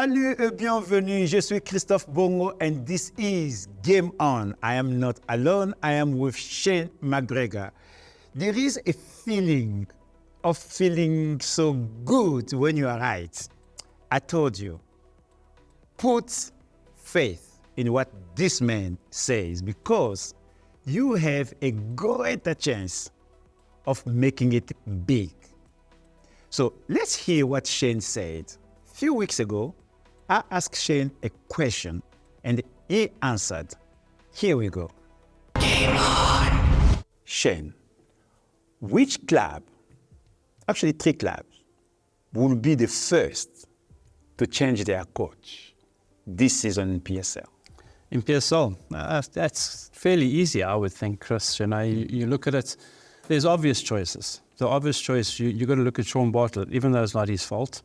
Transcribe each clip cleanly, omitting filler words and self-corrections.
Salut et bienvenue, je suis Christophe Bongo and this is GameOn. I am not alone, I am with Shane Mcgregor. There is a feeling of feeling so good when you are right. I told you, put faith in what this man says because you have a greater chance of making it big. So let's hear what Shane said. A few weeks ago, I asked Shane a question and he answered. Here we go. Game on. Shane, which club, actually 3 clubs, will be the first to change their coach this season in PSL? In PSL, that's fairly easy, I would think, Chris. You know, you look at it, there's obvious choices. The obvious choice, you got to look at Sean Bartlett, even though it's not his fault.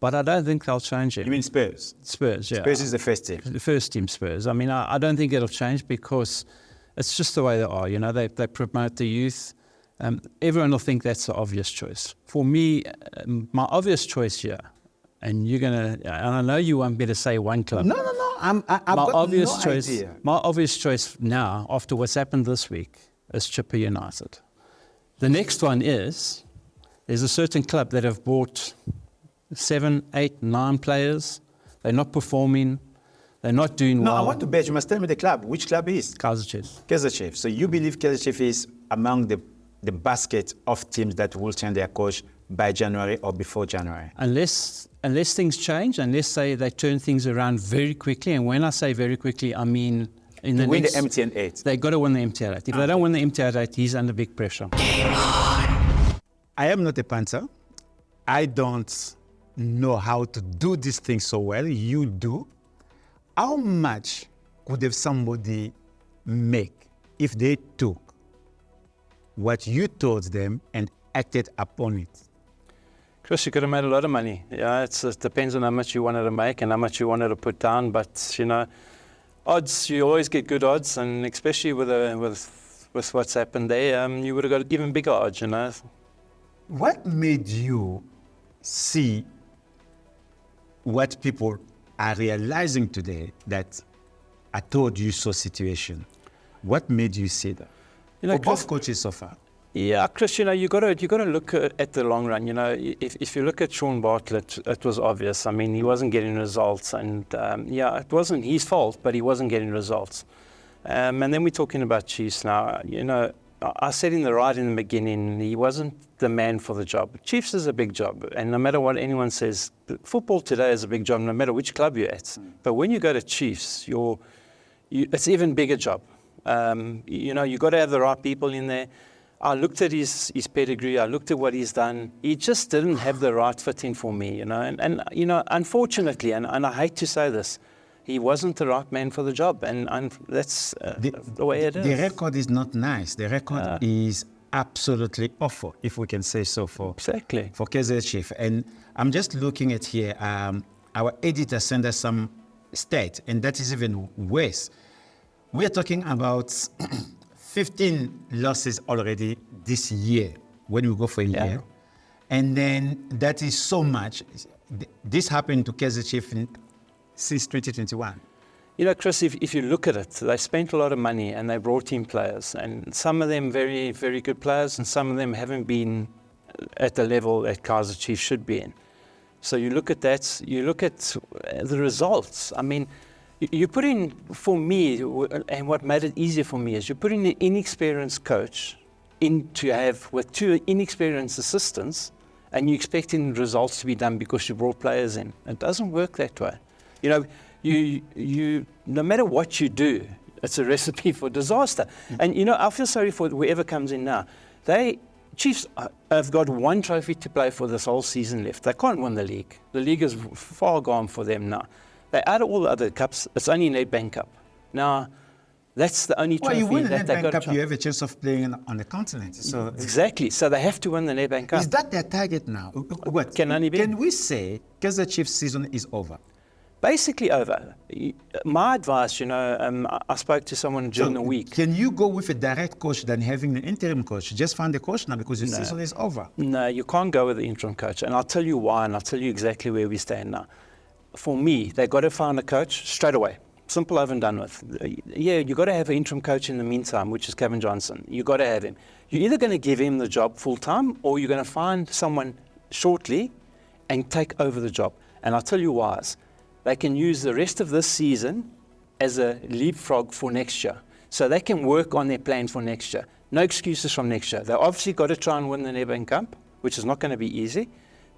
But I don't think they'll change it. You mean Spurs? Spurs, yeah. Spurs is the first team. The first team Spurs. I mean, I don't think it'll change because it's just the way they are. You know, they promote the youth. Everyone will think that's the obvious choice. For me, my obvious choice here, and you're gonna, and I know you want me to say one club. No. I've got no idea. My obvious choice now, after what's happened this week, is Chipper United. The next one is, there's a certain club that have bought 7, 8, 9 players. They're not performing. They're not doing well. No, I want to bet. You must tell me the club. Which club is? Kaizer Chiefs. Kaizer Chiefs. So you believe Kaizer Chiefs is among the basket of teams that will change their coach by January or before January? Unless things change, unless they turn things around very quickly. And when I say very quickly, I mean in the win next, the MTN 8. They got to win the MTN 8. If they don't win the MTN 8, he's under big pressure. I am not a Panther. I don't know how to do this thing so well. You do. How much could have somebody make if they took what you told them and acted upon it? Chris, you could have made a lot of money. Yeah, it depends on how much you wanted to make and how much you wanted to put down. But, you know, odds, you always get good odds, and especially with what's happened there, you would have got even bigger odds, you know. What made you see what people are realizing today that I told you so situation? What made you see that? You know, for both coaches so far? Yeah, Chris, you know, you got to look at the long run. You know, if you look at Sean Bartlett, it was obvious. I mean, he wasn't getting results, and it wasn't his fault, but he wasn't getting results. And then we're talking about Chiefs now. You know, I said in the beginning, he wasn't the man for the job. Chiefs is a big job, and no matter what anyone says, football today is a big job, no matter which club you're at. But when you go to Chiefs, it's an even bigger job. You know, you got to have the right people in there. I looked at his pedigree. I looked at what he's done. He just didn't have the right fit in for me, you know. And you know, unfortunately, and I hate to say this, he wasn't the right man for the job, and that's the way it is. The record is not nice. The record is absolutely awful, if we can say so, for Kaizer Chiefs. And I'm just looking at here, our editor sent us some stats, and that is even worse. We are talking about 15 losses already this year, when we go for a year. And then that is so much. This happened to Kaizer Chiefs since 2021. You know, Chris, if you look at it, they spent a lot of money and they brought in players, and some of them very, very good players, and some of them haven't been at the level that Kaizer Chiefs should be in. So you look at that, you look at the results. I mean, you put in, for me, and what made it easier for me is you put in an inexperienced coach in to have with 2 inexperienced assistants, and you're expecting results to be done because you brought players in. It doesn't work that way. You know, you no matter what you do, it's a recipe for disaster. And, you know, I feel sorry for whoever comes in now. Chiefs have got 1 trophy to play for this whole season left. They can't win the league. The league is far gone for them now. They out of all the other cups, it's only Nedbank Cup. Now, that's the only trophy you win that the they got. Nedbank Cup, you have a chance of playing on the continent. So exactly. So they have to win the Nedbank Cup. Is that their target now? What? Can we say Kaizer Chiefs season is over? Basically over. My advice, you know, I spoke to someone during the week. Can you go with a direct coach than having an interim coach? Just find a coach now because the season is over. No, you can't go with the interim coach. And I'll tell you why, and I'll tell you exactly where we stand now. for me, they've got to find a coach straight away. Simple over and done with. Yeah, you've got to have an interim coach in the meantime, which is Kevin Johnson. You've got to have him. You're either going to give him the job full-time or you're going to find someone shortly and take over the job. And I'll tell you why. They can use the rest of this season as a leapfrog for next year. So they can work on their plan for next year. No excuses from next year. They obviously got to try and win the Nedbank Cup, which is not going to be easy.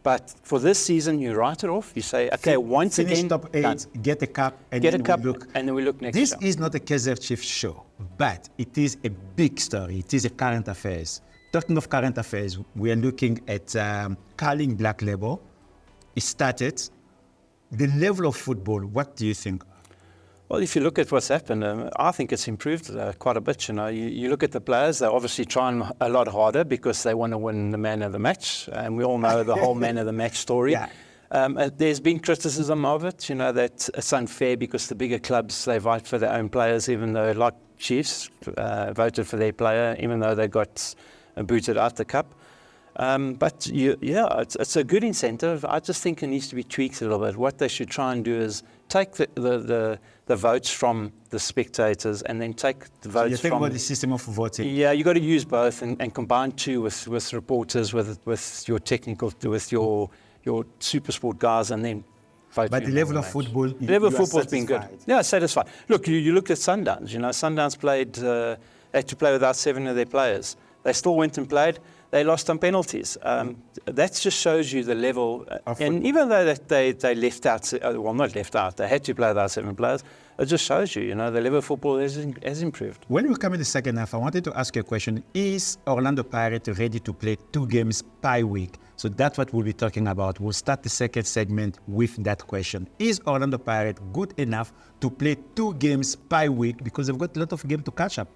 But for this season, you write it off. You say, okay, once finish again, top 8, done. Get a cup, and Get then a cup, we look. and then we look next This year. is not a Kaizer Chiefs show, but it is a big story. It is a current affairs. Talking of current affairs, we are looking at Carling Black Label. It started. The level of football, what do you think? Well, if you look at what's happened, I think it's improved quite a bit. You know, you look at the players; they're obviously trying a lot harder because they want to win the man of the match, and we all know the whole man of the match story. Yeah. There's been criticism of it. You know that it's unfair because the bigger clubs they vote for their own players, even though like Chiefs voted for their player, even though they got booted out the cup. But it's a good incentive. I just think it needs to be tweaked a little bit. What they should try and do is take the votes from the spectators and then take the votes So you think from... about the system of voting? Yeah, you got to use both and combine two with reporters, with your technical, with your super sport guys, and then vote. But the level of football, the level of you are football's been good. satisfied. Yeah, satisfied. Look, you looked at Sundowns. You know, Sundowns played, had to play without 7 of their players. They still went and played. They lost on penalties. That just shows you the level. And even though they left out, well, not left out, they had to play without 7 players, it just shows you, the level of football has improved. When we come in the second half, I wanted to ask you a question. Is Orlando Pirates ready to play 2 games per week? So that's what we'll be talking about. We'll start the second segment with that question. Is Orlando Pirates good enough to play 2 games per week? Because they've got a lot of games to catch up.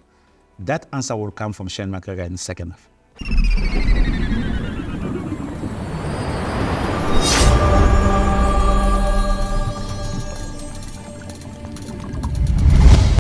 That answer will come from Shane Mcgregor in the second half.